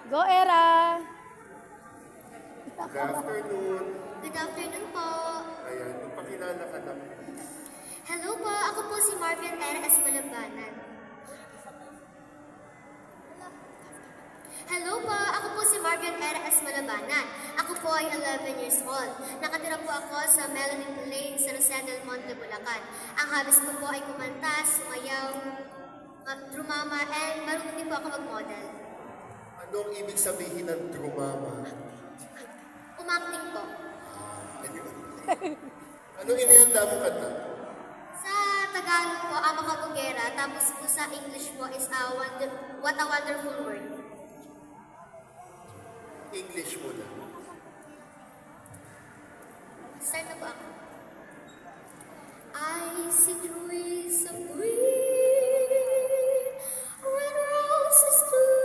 Go, Era! Good afternoon. Good afternoon po. Ayan, magpakilala ka na. Hello po, ako po si Margaret Era Esmalabanan. Hello po, ako po si Margaret Era Esmalabanan. Ako po ay 11 years old. Nakatira po ako sa Melody Lane, San Jose del Monte, Bulacan. Ang hobbies ko po ay kumanta, sumayaw, drumama, and marunong din po ako mag-model. Anong ibig sabihin ng drumama? Umacting po. Anong inihanda mo kanta? Sa Tagalog po, Ama Kabugera, tapos po sa English po is What a Wonderful World. English mo na. Start na po ako. I see trees of green, red roses too.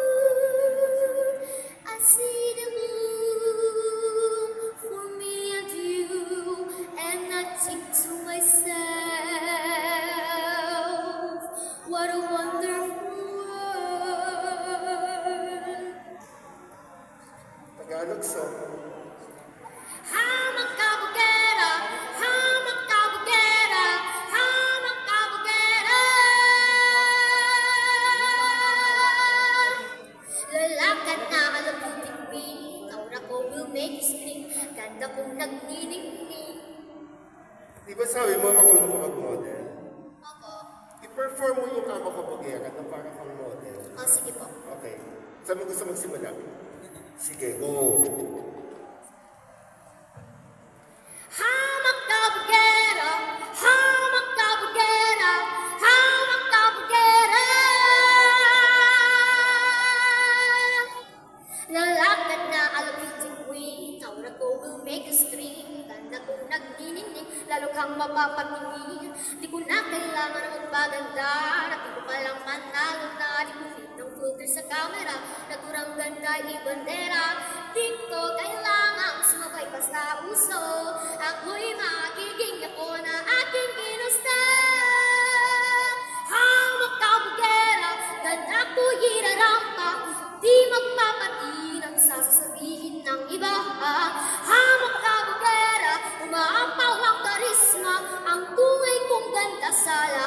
I see them bloom for me and you, and I think to myself, what a wonderful world. Tagalog song. Hamak kabugera, hamak kabugera, hamak kabugera. Lalakad na alam ko tingin, aura ko will make you scream, ganda kong nagniningning. Di ba sabi mo marunong ka mag-model? Opo. I-perform mo yung Ama Kabugera na para kang model. O, sige po. Okay. Saan mo gusto magsimula? Sige, go! Hamak kabugera, hamak kabugera, hamak kabugera. Lalakad na alapitin queen, aura ko will make a scream. Ganda kong nagniningning, lalo kang mapapatingin. Di ko na kailangan magpaganda, di ko palang panalo na. Di ko fit ng filter sa camera, naturang ganda ibandera. Di ko kailangan sumabay pa sa uso, ako'y magiging ako na aking ginusta. Hamak kabugera, ganda ko irarampa, di magpapatinang sa sasabihin ng iba. Hamak kabugera, umaapaw ang karisma, ang tungay kong ganda sa